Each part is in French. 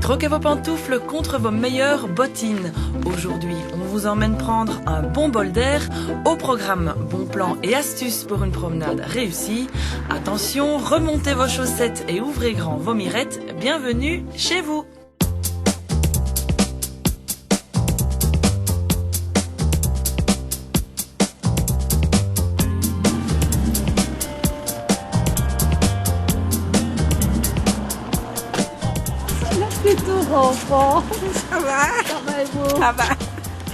Troquez vos pantoufles contre vos meilleures bottines. Aujourd'hui, on vous emmène prendre un bon bol d'air. Au programme, bons plans et astuces pour une promenade réussie. Attention, remontez vos chaussettes et ouvrez grand vos mirettes. Bienvenue chez vous. C'est tout, enfant. Ça va? Ça va et vous? Ça va.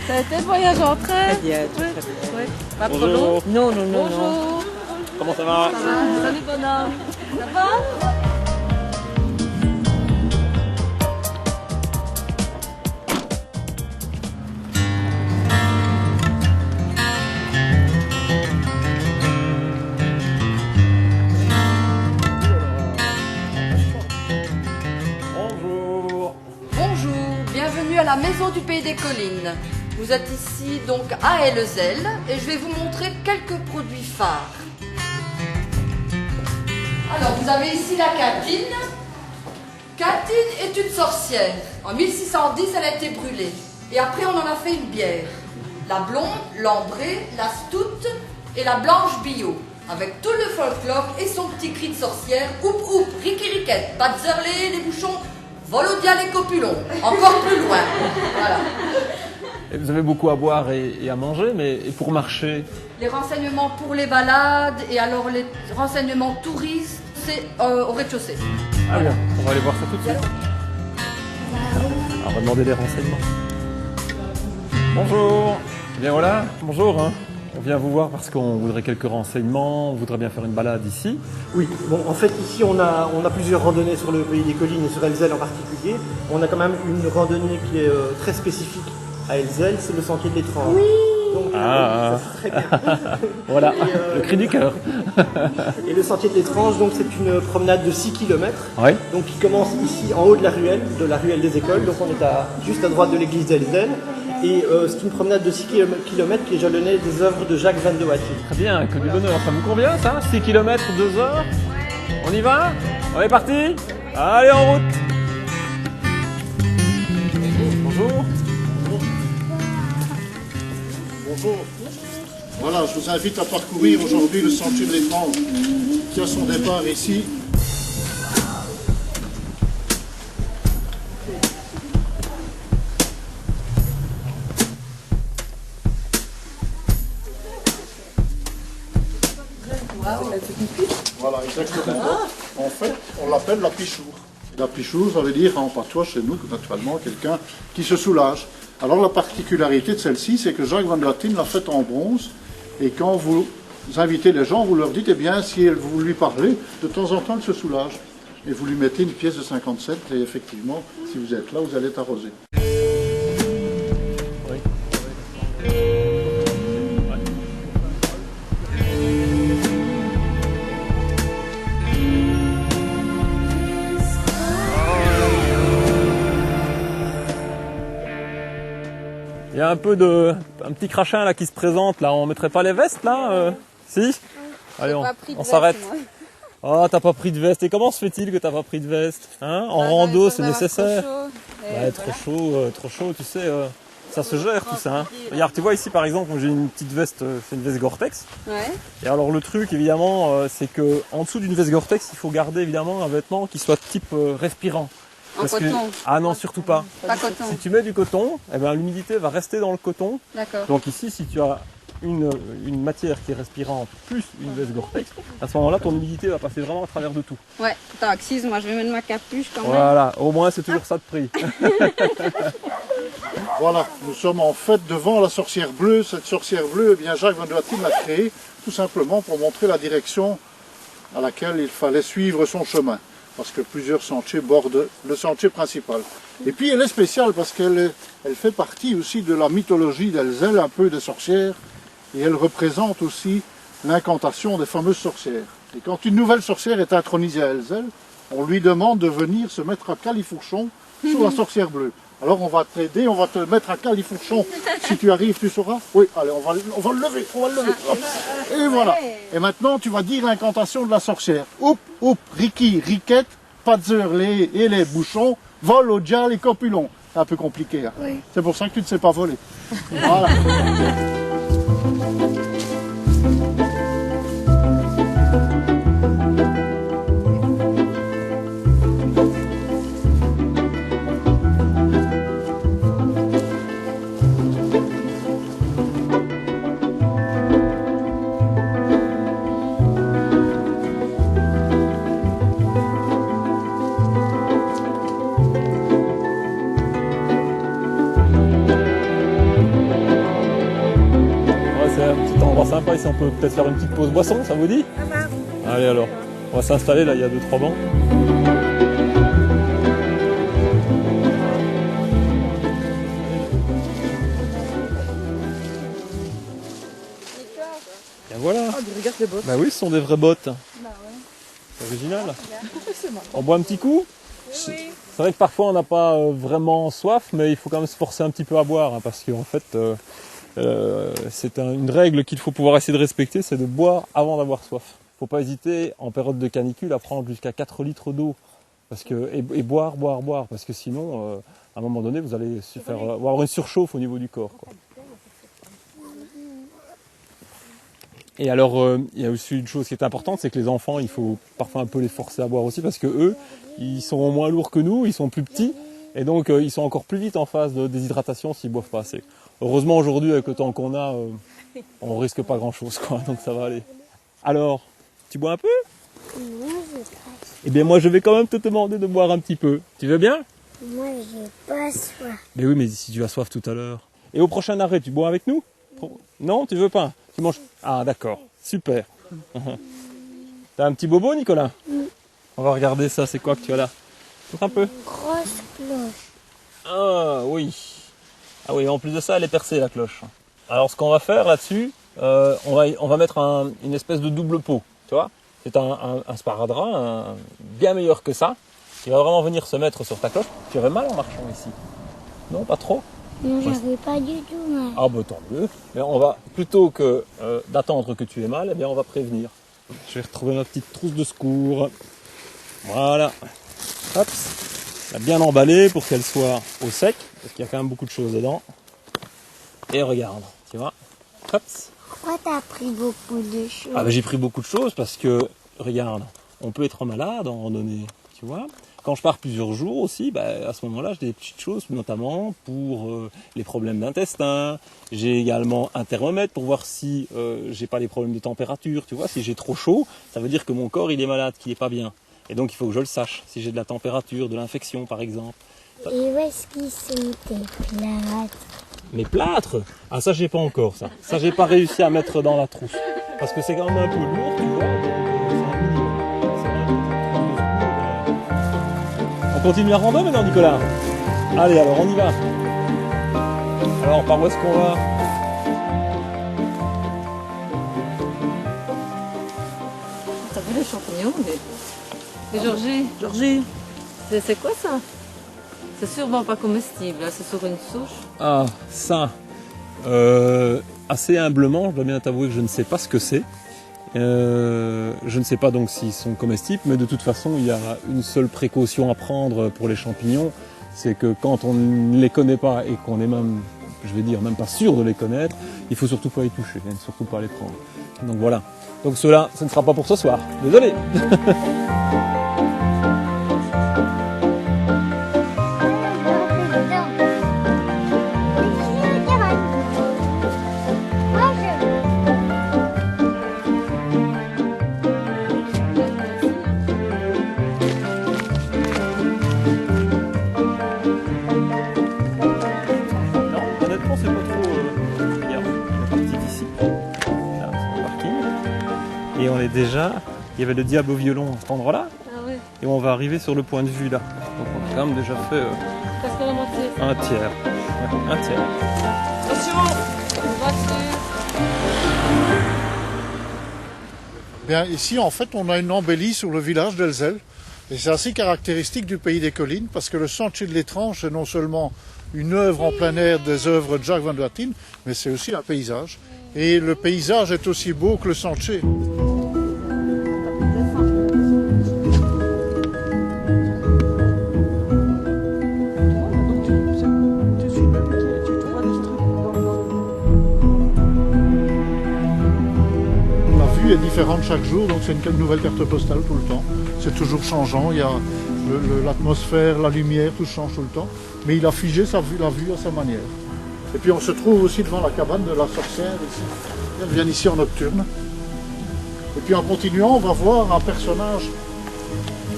Ça a été le voyage en train? Très bien, Oui. très bien. Oui. Pas trop Bonjour. long? Non, non, non, non. Bonjour. Comment ça va? Ça va? Salut bonhomme. Ça va? Bonjour. Bonjour, bienvenue à la Maison du Pays des Collines. Vous êtes ici donc à Ellezel et je vais vous montrer quelques produits phares. Alors vous avez ici la Catine. Catine est une sorcière. En 1610 elle a été brûlée et après on en a fait une bière. La blonde, l'ambrée, la stout et la blanche bio. Avec tout le folklore et son petit cri de sorcière. Oup oup, riki riquette, pas de zerlé, les bouchons. Volodia les copulons, encore plus loin. Voilà. Et vous avez beaucoup à boire et à manger, mais et pour marcher? Les renseignements pour les balades et alors les renseignements touristes, c'est au rez-de-chaussée. Ah bien, on va aller voir ça tout de suite. Alors, on va demander des renseignements. Bonjour. Bien voilà, bonjour. On vient vous voir parce qu'on voudrait quelques renseignements, on voudrait bien faire une balade ici. Oui, bon, en fait, ici, on a plusieurs randonnées sur le Pays des Collines et sur Elzel en particulier. On a quand même une randonnée qui est très spécifique à Elzel, c'est le sentier de l'étrange. Oui. Donc, ça, c'est très bien. Voilà, Et, le cri du cœur. Et le sentier de l'étrange, donc, c'est une promenade de 6 km. Oui. Donc, qui commence ici, en haut de la ruelle des écoles. Donc, on est juste à droite de l'église d'Elzel. Et c'est une promenade de 6 km qui est jalonnée des œuvres de Jacques Van de Wattier. Très bien, que du bonheur. Ça vous convient ça? 6 km, 2 heures? On y va? On est parti? Allez, en route! Bonjour. Bonjour. Voilà, je vous invite à parcourir aujourd'hui le sentier de l'étrange qui a son départ ici. Voilà, exactement. En fait, on l'appelle la pichour. La pichour, ça veut dire en patois chez nous, naturellement, quelqu'un qui se soulage. Alors la particularité de celle-ci, c'est que Jacques Van de Wattier l'a faite en bronze. Et quand vous invitez les gens, vous leur dites, eh bien, si vous lui parlez, de temps en temps, elle se soulage. Et vous lui mettez une pièce de 57, et effectivement, si vous êtes là, vous allez être arrosé. Il y a un petit crachin là qui se présente là, on mettrait pas les vestes là Si? Allez, on s'arrête. Oh, t'as pas pris de veste. Et comment se fait-il que t'as pas pris de veste? Hein? En rando, c'est nécessaire. Trop chaud, tu sais, ça se gère tout ça. Hein. Regarde, tu vois ici par exemple, j'ai une petite veste, c'est une veste Gore-Tex. Ouais. Et alors le truc évidemment, c'est que en dessous d'une veste Gore-Tex, il faut garder évidemment un vêtement qui soit type respirant. Parce coton. Ah non, surtout pas. Pas coton. Si tu mets du coton, eh ben, l'humidité va rester dans le coton. D'accord. Donc ici, si tu as une matière qui est respirante plus une veste Gore-Tex, à ce moment-là, ton humidité va passer vraiment à travers de tout. Ouais, attends, excuse-moi, je vais mettre ma capuche quand même. Voilà, au moins c'est toujours ça de prix. Voilà, nous sommes en fait devant la sorcière bleue. Cette sorcière bleue, eh bien, Jacques Van de Wattier l'a créée tout simplement pour montrer la direction à laquelle il fallait suivre son chemin. Parce que plusieurs sentiers bordent le sentier principal. Et puis elle est spéciale parce qu'elle fait partie aussi de la mythologie d'Elzel, un peu des sorcières, et elle représente aussi l'incantation des fameuses sorcières. Et quand une nouvelle sorcière est intronisée à Elzel, on lui demande de venir se mettre à califourchon sous la sorcière bleue. Alors on va t'aider, on va te mettre à califourchon. Si tu arrives, tu sauras. Oui, allez, on va le lever, on va le lever. Hop. Et voilà. Et maintenant, tu vas dire l'incantation de la sorcière. Oup, oup, Riki, Riquette, Patzer, et les bouchons, vol au dia, les copulons. C'est un peu compliqué. Hein. Oui. C'est pour ça que tu ne sais pas voler. Voilà. Sympa ici, on peut peut-être faire une petite pause boisson, ça vous dit? Allez alors, on va s'installer là, il y a 2-3 bancs. Et voilà. Oh, regarde les bottes. Bah oui, ce sont des vraies bottes. Bah ouais. C'est original. On boit un petit coup? C'est vrai que parfois on n'a pas vraiment soif, mais il faut quand même se forcer un petit peu à boire, hein, parce qu'en fait... c'est une règle qu'il faut pouvoir essayer de respecter, c'est de boire avant d'avoir soif. Il ne faut pas hésiter en période de canicule à prendre jusqu'à 4 litres d'eau et boire, parce que sinon, à un moment donné, vous allez avoir une surchauffe au niveau du corps, quoi. Et alors, il y a aussi une chose qui est importante, c'est que les enfants, il faut parfois un peu les forcer à boire aussi, parce que eux, ils sont moins lourds que nous, ils sont plus petits, et donc ils sont encore plus vite en phase de déshydratation s'ils ne boivent pas assez. Heureusement aujourd'hui avec le temps qu'on a, on risque pas grand chose, quoi, donc ça va aller. Alors, tu bois un peu? Moi je passe. Eh bien moi je vais quand même te demander de boire un petit peu. Tu veux bien? Moi j'ai pas soif. Mais oui, mais si tu as soif tout à l'heure. Et au prochain arrêt, tu bois avec nous? Non, tu veux pas? Tu manges? Ah d'accord, super. T'as un petit bobo, Nicolas? On va regarder ça, c'est quoi que tu as là? Un peu. Grosse cloche. Ah oui. Ah oui, en plus de ça, elle est percée la cloche. Alors ce qu'on va faire là-dessus, on va mettre une espèce de double pot, tu vois. C'est un sparadrap, bien meilleur que ça. Il va vraiment venir se mettre sur ta cloche. Tu avais mal en marchant ici? Non, pas trop? Non, j'avais pas du tout mal. Ah bah tant mieux. Mais on va, plutôt que d'attendre que tu aies mal, eh bien on va prévenir. Je vais retrouver ma petite trousse de secours. Voilà. Hop. La bien emballée pour qu'elle soit au sec, parce qu'il y a quand même beaucoup de choses dedans. Et regarde, tu vois. Hop. Pourquoi t'as pris beaucoup de choses? Ah ben j'ai pris beaucoup de choses parce que, regarde, on peut être malade en randonnée, tu vois. Quand je pars plusieurs jours aussi, à ce moment-là, j'ai des petites choses, notamment pour les problèmes d'intestin. J'ai également un thermomètre pour voir si j'ai pas les problèmes de température, tu vois. Si j'ai trop chaud, ça veut dire que mon corps il est malade, qu'il est pas bien. Et donc il faut que je le sache, si j'ai de la température, de l'infection par exemple. Et où est-ce qu'ils sont tes plâtres? Mes plâtres? Ah ça j'ai pas encore ça. Ça j'ai pas réussi à mettre dans la trousse. Parce que c'est quand même un peu lourd, tu vois. On continue la rando maintenant, Nicolas? Allez alors on y va. Alors par où est-ce qu'on va? T'as vu les champignons? Mais Georgie, c'est quoi ça? C'est sûrement pas comestible, là. C'est sur une souche. Ah, ça. Assez humblement, je dois bien t'avouer que je ne sais pas ce que c'est. Je ne sais pas donc s'ils sont comestibles, mais de toute façon, il y a une seule précaution à prendre pour les champignons, c'est que quand on ne les connaît pas et qu'on est même, je vais dire, même pas sûr de les connaître, il faut surtout pas y toucher, et surtout pas les prendre. Donc voilà. Donc cela, ce ne sera pas pour ce soir. Désolé. Et on est déjà, il y avait le diable au violon à cet endroit-là, et on va arriver sur le point de vue là. Donc on a quand même déjà fait un tiers. Ouais, un tiers. Attention, une voiture. Bien, ici, en fait, on a une embellie sur le village d'Elzel. Et c'est assez caractéristique du pays des collines, parce que le sentier de l'Étrange, c'est non seulement une œuvre en plein air des œuvres de Jacques van der Wattien, mais c'est aussi un paysage. Et le paysage est aussi beau que le sentier. Est différente chaque jour, donc c'est une nouvelle carte postale tout le temps. C'est toujours changeant, il y a l'atmosphère, la lumière, tout change tout le temps. Mais il a figé la vue à sa manière. Et puis on se trouve aussi devant la cabane de la sorcière ici. Elle vient ici en nocturne. Et puis en continuant, on va voir un personnage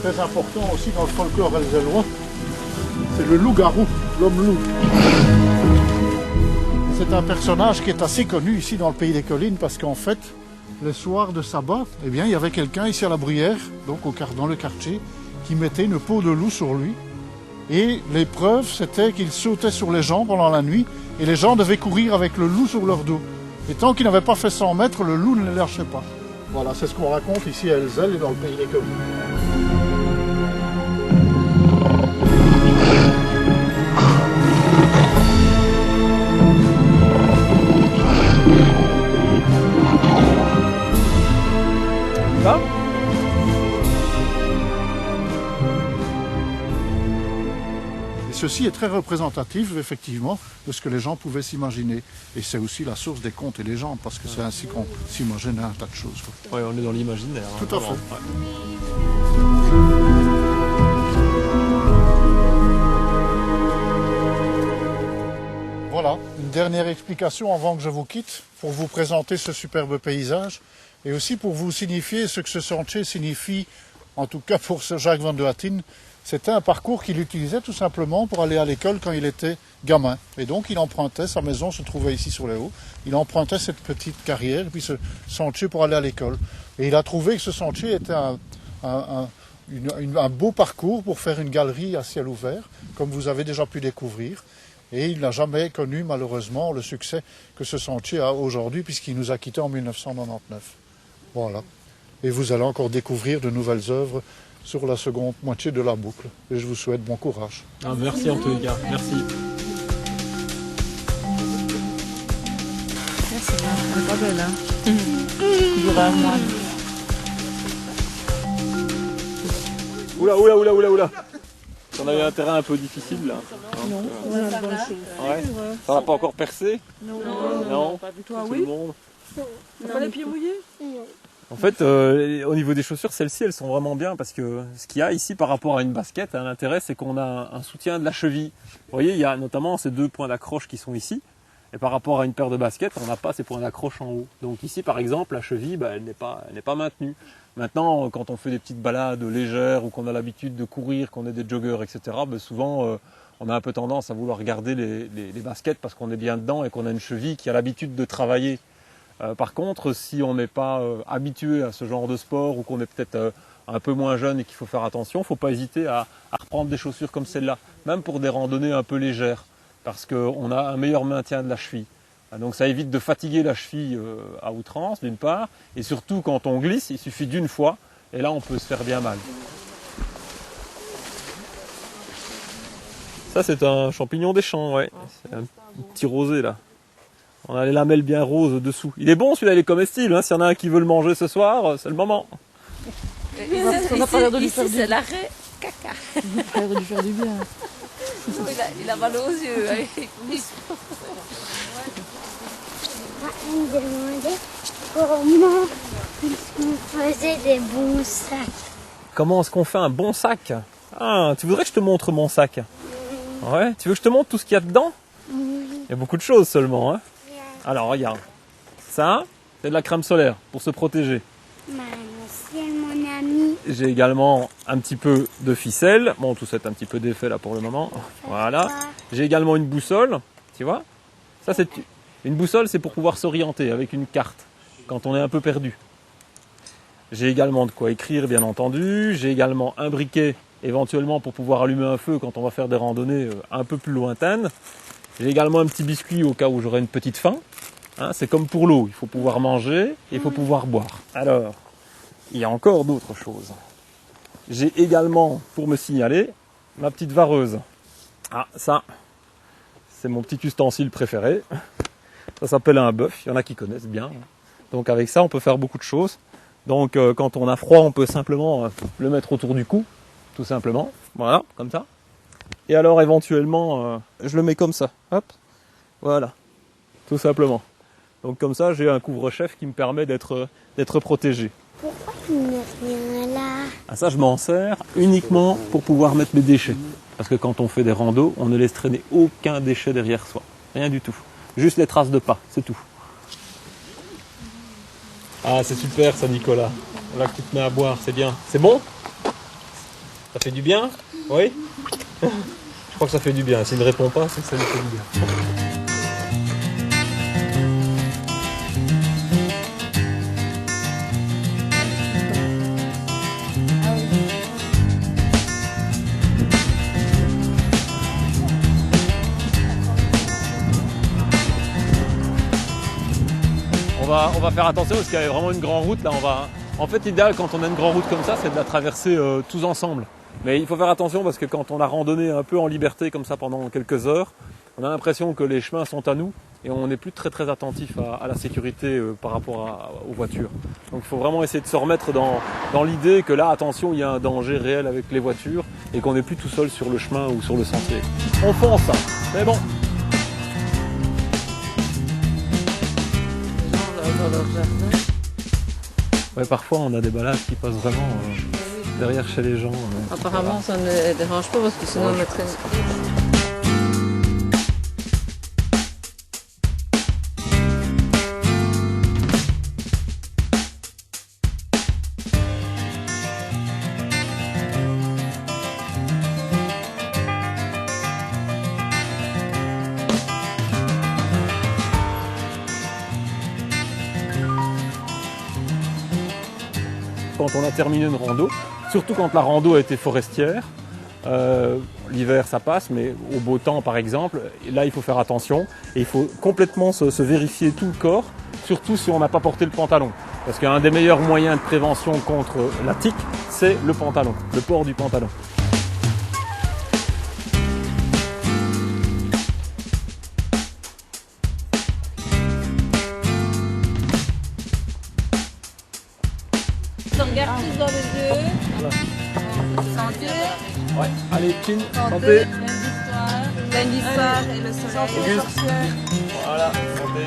très important aussi dans le folklore elzellois. C'est le loup-garou, l'homme-loup. C'est un personnage qui est assez connu ici dans le pays des collines parce qu'en fait, les soirs de sabbat, eh bien, il y avait quelqu'un ici à la Bruyère, donc dans le quartier, qui mettait une peau de loup sur lui. Et l'épreuve, c'était qu'il sautait sur les gens pendant la nuit, et les gens devaient courir avec le loup sur leur dos. Et tant qu'ils n'avaient pas fait 100 mètres, le loup ne les lâchait pas. Voilà, c'est ce qu'on raconte ici à Elzel et dans le pays des collines. Ceci est très représentatif, effectivement, de ce que les gens pouvaient s'imaginer. Et c'est aussi la source des contes et légendes, parce que c'est ainsi qu'on s'imagine un tas de choses. Oui, on est dans l'imaginaire. Tout à fait. Voilà, une dernière explication avant que je vous quitte, pour vous présenter ce superbe paysage, et aussi pour vous signifier ce que ce sentier signifie, en tout cas pour ce Jacques van der Wattien. C'était un parcours qu'il utilisait tout simplement pour aller à l'école quand il était gamin. Et donc il empruntait, sa maison se trouvait ici sur les hauts, il empruntait cette petite carrière, puis ce sentier pour aller à l'école. Et il a trouvé que ce sentier était un beau parcours pour faire une galerie à ciel ouvert, comme vous avez déjà pu découvrir. Et il n'a jamais connu malheureusement le succès que ce sentier a aujourd'hui, puisqu'il nous a quittés en 1999. Voilà. Et vous allez encore découvrir de nouvelles œuvres sur la seconde moitié de la boucle. Et je vous souhaite bon courage. Ah, merci en tous les cas, merci. Merci, elle est pas belle, hein. Du rarement. Oula. On a eu un terrain un peu difficile là. Non, voilà une bonne chose. Ouais. Ça va pas encore percer? Non. Pas du tout. Toi, oui. Tout le monde. T'as pas les pieds mouillés? En fait, au niveau des chaussures, celles-ci, elles sont vraiment bien parce que ce qu'il y a ici par rapport à une basket, l'intérêt, c'est qu'on a un soutien de la cheville. Vous voyez, il y a notamment ces deux points d'accroche qui sont ici. Et par rapport à une paire de baskets, on n'a pas ces points d'accroche en haut. Donc ici, par exemple, la cheville, elle n'est pas maintenue. Maintenant, quand on fait des petites balades légères ou qu'on a l'habitude de courir, qu'on est des joggeurs, etc., souvent, on a un peu tendance à vouloir garder les baskets parce qu'on est bien dedans et qu'on a une cheville qui a l'habitude de travailler. Par contre, si on n'est pas habitué à ce genre de sport ou qu'on est peut-être un peu moins jeune et qu'il faut faire attention, il ne faut pas hésiter à reprendre des chaussures comme celle-là, même pour des randonnées un peu légères, parce qu'on a un meilleur maintien de la cheville. Donc ça évite de fatiguer la cheville à outrance, d'une part, et surtout quand on glisse, il suffit d'une fois, et là on peut se faire bien mal. Ça c'est un champignon des champs, ouais. C'est un petit rosé là. On a les lamelles bien roses dessous. Il est bon celui-là, il est comestible. Hein. S'il y en a un qui veut le manger ce soir, c'est le moment. On n'a pas l'air de lui faire Ici, c'est l'arrêt caca. On n'a pas l'air de lui faire du bien. Il a mal aux yeux. Hein. On me demandait comment on faisait des bons sacs. Comment est-ce qu'on fait un bon sac? Ah, tu voudrais que je te montre mon sac? Ouais, tu veux que je te montre tout ce qu'il y a dedans? Il y a beaucoup de choses seulement. Hein. Alors regarde, ça, c'est de la crème solaire pour se protéger. C'est mon ami. J'ai également un petit peu de ficelle. Bon, tout ça est un petit peu défait là pour le moment. Voilà. J'ai également une boussole, tu vois. Ça, c'est une boussole, c'est pour pouvoir s'orienter avec une carte quand on est un peu perdu. J'ai également de quoi écrire, bien entendu. J'ai également un briquet, éventuellement pour pouvoir allumer un feu quand on va faire des randonnées un peu plus lointaines. J'ai également un petit biscuit au cas où j'aurai une petite faim. Hein, c'est comme pour l'eau, il faut pouvoir manger et il faut pouvoir boire. Alors, il y a encore d'autres choses. J'ai également, pour me signaler, ma petite vareuse. Ah, ça, c'est mon petit ustensile préféré. Ça s'appelle un bœuf, il y en a qui connaissent bien. Donc avec ça, on peut faire beaucoup de choses. Donc quand on a froid, on peut simplement le mettre autour du cou, tout simplement. Voilà, comme ça. Et alors éventuellement, je le mets comme ça. Hop, voilà, tout simplement. Donc comme ça, j'ai un couvre-chef qui me permet d'être protégé. Pourquoi il n'y a rien là? Ah, ça, je m'en sers uniquement pour pouvoir mettre mes déchets. Parce que quand on fait des randos, on ne laisse traîner aucun déchet derrière soi. Rien du tout. Juste les traces de pas, c'est tout. Ah, c'est super ça, Nicolas. Voilà que tu te mets à boire, c'est bien. C'est bon? Ça fait du bien? Oui? Je crois que ça fait du bien. S'il ne répond pas, c'est que ça lui fait du bien. On va faire attention parce qu'il y avait vraiment une grande route là. En fait, l'idéal quand on a une grande route comme ça, c'est de la traverser tous ensemble. Mais il faut faire attention parce que quand on a randonné un peu en liberté comme ça pendant quelques heures, on a l'impression que les chemins sont à nous et on n'est plus très attentif à la sécurité par rapport aux voitures. Donc il faut vraiment essayer de se remettre dans l'idée que là, attention, il y a un danger réel avec les voitures et qu'on n'est plus tout seul sur le chemin ou sur le sentier. On fonce, mais bon. Dans leur jardin. Ouais, parfois on a des balades qui passent vraiment derrière chez les gens. Apparemment ça ne les dérange pas parce que sinon on mettrait... Quand on a terminé une rando, surtout quand la rando a été forestière, l'hiver ça passe, mais au beau temps par exemple, là il faut faire attention et il faut complètement se vérifier tout le corps, surtout si on n'a pas porté le pantalon. Parce qu'un des meilleurs moyens de prévention contre la tique, c'est le pantalon, le port du pantalon. On regarde tous dans les yeux. Voilà. Santé. Ouais. Allez, chin, santé. Lundi soir et le soleil. Auguste. Voilà, santé.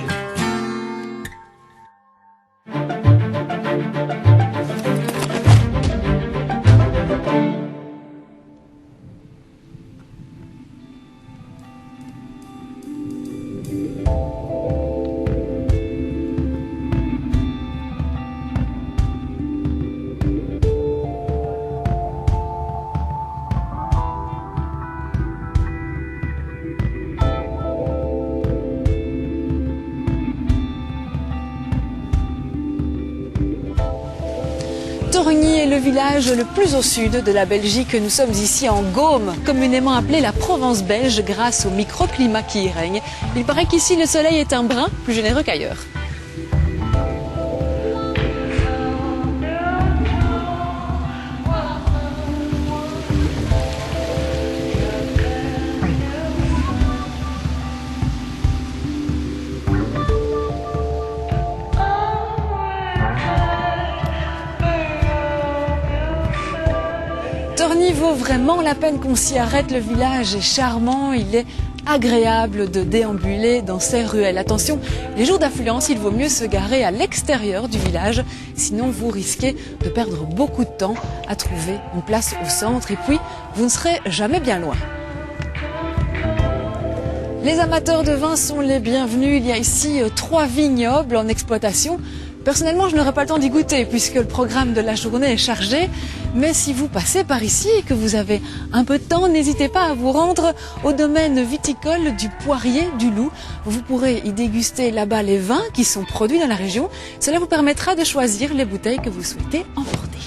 Torigny est le village le plus au sud de la Belgique. Nous sommes ici en Gaume, communément appelée la Provence belge grâce au microclimat qui y règne. Il paraît qu'ici le soleil est un brin plus généreux qu'ailleurs. Torigny vaut vraiment la peine qu'on s'y arrête. Le village est charmant, il est agréable de déambuler dans ces ruelles. Attention, les jours d'affluence, il vaut mieux se garer à l'extérieur du village, sinon vous risquez de perdre beaucoup de temps à trouver une place au centre et puis vous ne serez jamais bien loin. Les amateurs de vin sont les bienvenus. Il y a ici 3 vignobles en exploitation. Personnellement, je n'aurai pas le temps d'y goûter puisque le programme de la journée est chargé. Mais si vous passez par ici et que vous avez un peu de temps, n'hésitez pas à vous rendre au domaine viticole du Poirier du Loup. Vous pourrez y déguster là-bas les vins qui sont produits dans la région. Cela vous permettra de choisir les bouteilles que vous souhaitez emporter.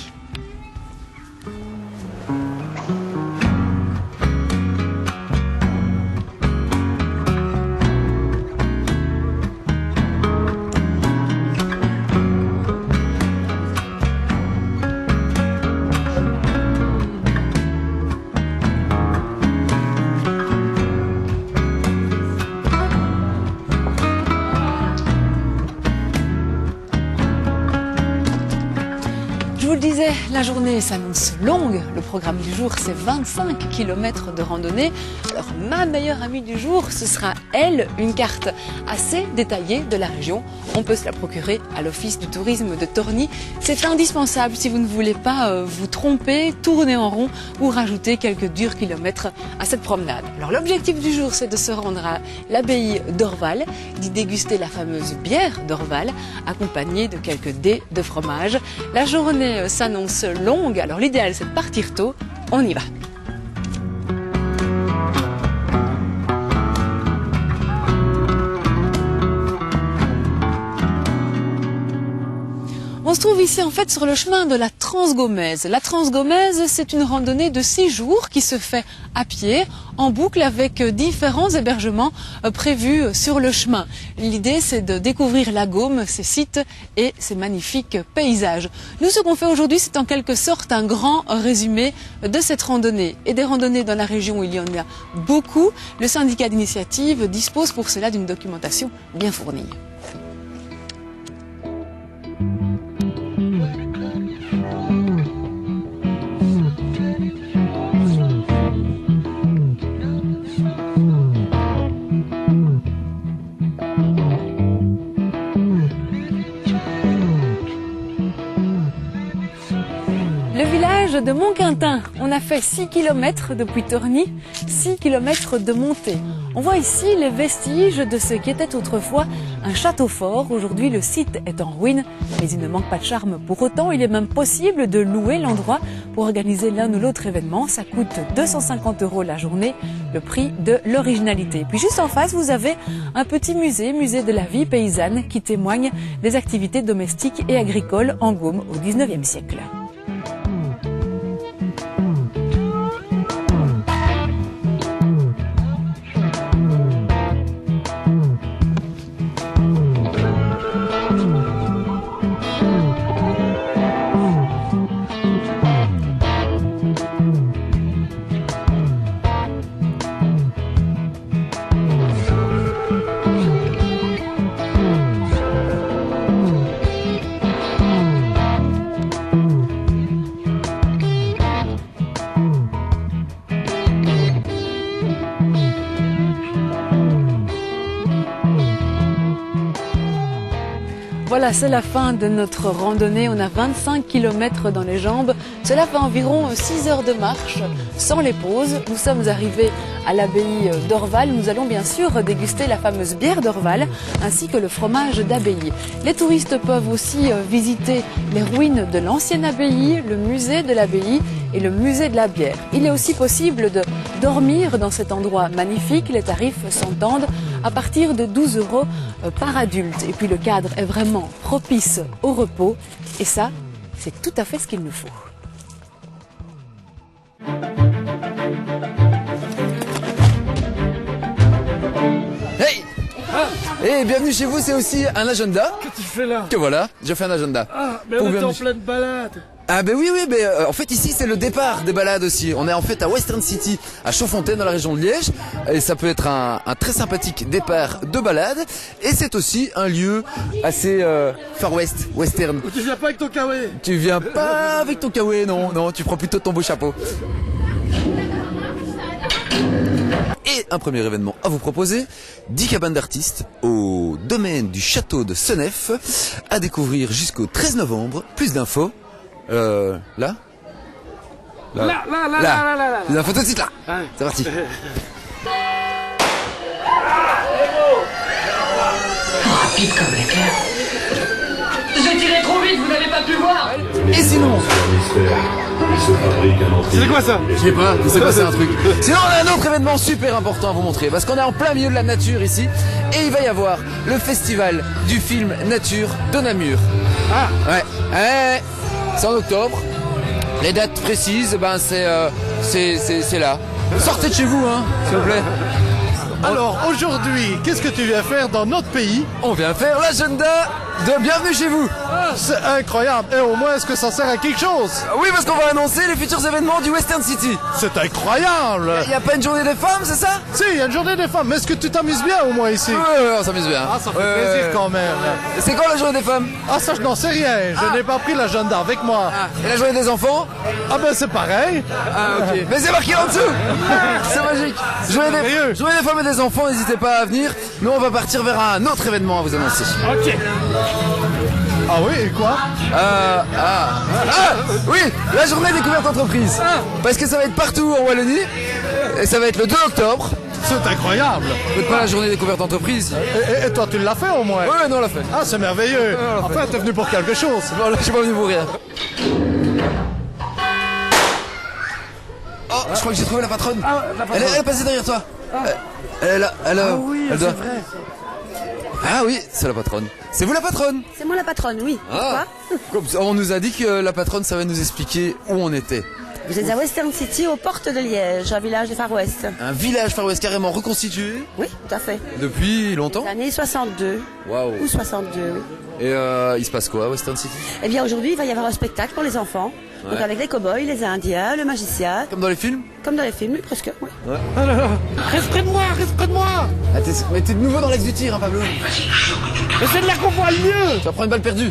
vous le disais, la journée s'annonce longue. Le programme du jour, c'est 25 km de randonnée. Alors, ma meilleure amie du jour, ce sera elle, une carte assez détaillée de la région. On peut se la procurer à l'Office du tourisme de Torny. C'est indispensable si vous ne voulez pas vous tromper, tourner en rond ou rajouter quelques durs kilomètres à cette promenade. Alors, l'objectif du jour, c'est de se rendre à l'abbaye d'Orval, d'y déguster la fameuse bière d'Orval, accompagnée de quelques dés de fromage. La journée s'annonce longue, alors l'idéal c'est de partir tôt, on y va. On se trouve ici en fait sur le chemin de la Transgomèze. La Transgomèze, c'est une randonnée de 6 jours qui se fait à pied, en boucle avec différents hébergements prévus sur le chemin. L'idée, c'est de découvrir la Gaume, ses sites et ses magnifiques paysages. Nous, ce qu'on fait aujourd'hui, c'est en quelque sorte un grand résumé de cette randonnée. Et des randonnées dans la région où il y en a beaucoup, le syndicat d'initiative dispose pour cela d'une documentation bien fournie. Le village de Montquintin, on a fait 6 km depuis Torny, 6 km de montée. On voit ici les vestiges de ce qui était autrefois un château fort. Aujourd'hui, le site est en ruine, mais il ne manque pas de charme pour autant. Il est même possible de louer l'endroit pour organiser l'un ou l'autre événement. Ça coûte 250 € la journée, le prix de l'originalité. Puis juste en face, vous avez un petit musée, musée de la vie paysanne, qui témoigne des activités domestiques et agricoles en Gaume au 19e siècle. Voilà, c'est la fin de notre randonnée. On a 25 km dans les jambes. Cela fait environ 6 heures de marche, sans les pauses. Nous sommes arrivés à l'abbaye d'Orval. Nous allons bien sûr déguster la fameuse bière d'Orval, ainsi que le fromage d'abbaye. Les touristes peuvent aussi visiter les ruines de l'ancienne abbaye, le musée de l'abbaye et le musée de la bière. Il est aussi possible de dormir dans cet endroit magnifique. Les tarifs s'entendent à partir de 12 € par adulte. Et puis le cadre est vraiment propice au repos. Et ça, c'est tout à fait ce qu'il nous faut. Hey! Et bienvenue chez vous, c'est aussi un agenda. Qu'est-ce que tu fais là? Que voilà, j'ai fait un agenda. Ah, mais on est en pleine balade. Ah ben oui, mais en fait ici c'est le départ des balades aussi. On est en fait à Western City, à Chaudfontaine dans la région de Liège. Et ça peut être un très sympathique départ de balade. Et c'est aussi un lieu assez Far West, western. Tu viens pas avec ton kawaii? Tu viens pas avec ton kawaii, non, tu prends plutôt ton beau chapeau. Et un premier événement à vous proposer, 10 cabanes d'artistes au domaine du château de Senef, à découvrir jusqu'au 13 novembre. Plus d'infos. Là. Les infos tout de suite là. Ouais. C'est parti. Rapide comme l'éclair. J'ai tiré trop vite, vous n'avez pas pu voir. Et sinon, c'est quoi ça? Je sais pas, c'est quoi, c'est un truc. Sinon on a un autre événement super important à vous montrer, parce qu'on est en plein milieu de la nature ici, et il va y avoir le festival du film Nature de Namur. Ah ouais. C'est en octobre. Les dates précises, ben c'est là. Sortez de chez vous, hein, s'il vous plaît. Alors aujourd'hui, qu'est-ce que tu viens faire dans notre pays? On vient faire l'agenda de Bienvenue chez vous. C'est incroyable. Et au moins, est-ce que ça sert à quelque chose? Oui, parce qu'on va annoncer les futurs événements du Western City. C'est incroyable. Il n'y a pas une journée des femmes, c'est ça? Si, il y a une journée des femmes. Mais est-ce que tu t'amuses bien au moins ici? Oui, on s'amuse bien. Ah, ça fait plaisir quand même. C'est quand la journée des femmes? Ah, ça, je n'en sais rien. Je n'ai pas pris l'agenda avec moi. Et la journée des enfants? Ah ben, c'est pareil. Ah, ok. Mais c'est marqué en dessous. C'est magique. Journée des femmes et des enfants, n'hésitez pas à venir. Nous, on va partir vers un autre événement à vous annoncer. Ok. Ah oui, et quoi? Oui, la journée découverte entreprise. Parce que ça va être partout en Wallonie. Et ça va être le 2 octobre. C'est incroyable. Faites pas la journée découverte entreprise. Et toi, tu l'as fait au moins? Oui, non, on l'a fait. Ah, c'est merveilleux. Enfin, t'es venu pour quelque chose. Bon, là, je suis pas venu pour rien. Oh, je crois que j'ai trouvé la patronne. Elle est passée derrière toi. Elle doit... vrai. Ah oui, c'est la patronne. C'est vous la patronne? C'est moi la patronne, oui. Pourquoi? On nous a dit que la patronne savait nous expliquer où on était. Vous êtes à Western City, aux portes de Liège, un village du Far West. Un village Far West carrément reconstitué? Oui, tout à fait. Depuis longtemps? L'année 62. Waouh. Ou 62, oui. Et il se passe quoi à Western City? Eh bien aujourd'hui, il va y avoir un spectacle pour les enfants. Ouais. Donc avec les cow-boys, les indiens, le magicien. Comme dans les films? Comme dans les films, oui, presque, oui. Ouais. Ah là là. Reste près de moi, reste près de moi. Ah, mais t'es de nouveau dans l'axe du tir, hein, Pablo? Mais c'est de là qu'on voit le mieux. Tu vas prendre une balle perdue.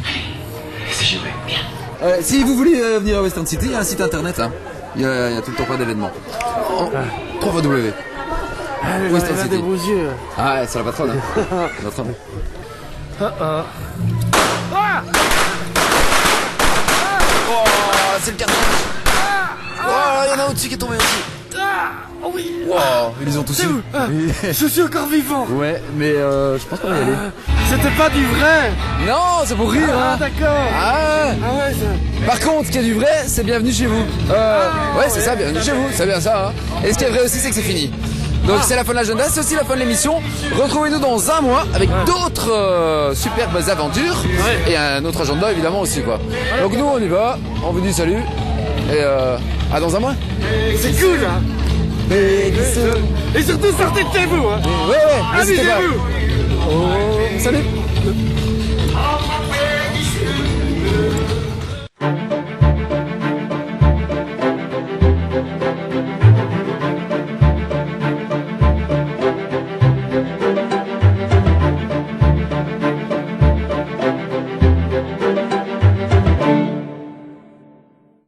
Si vous voulez venir à Western City, il y a un site internet là. Il y a tout le temps pas d'événements. 3W. Western City. Des beaux yeux. Ah, c'est la patronne. Hein. La patronne. Oh, c'est le carnage. Oh, il y en a au-dessus qui est tombé aussi. Oui. Wow, ils les ont tous eu. Je suis encore vivant. Ouais, mais je pense pas y aller. C'était pas du vrai. Non, c'est pour rire. Ah, hein. d'accord. Ah ouais. Par contre, ce qui est du vrai, c'est bienvenue chez vous. Ouais, c'est ça, bienvenue chez vous. C'est bien ça. Hein. Et ce qui est vrai aussi, c'est que c'est fini. Donc c'est la fin de l'agenda, c'est aussi la fin de l'émission. Retrouvez-nous dans un mois avec d'autres superbes aventures et un autre agenda évidemment aussi quoi. Donc nous on y va, on vous dit salut et à dans un mois. C'est cool hein. Et surtout sortez de chez vous hein. Ouais, n'hésitez pas. Amusez-vous. Salut.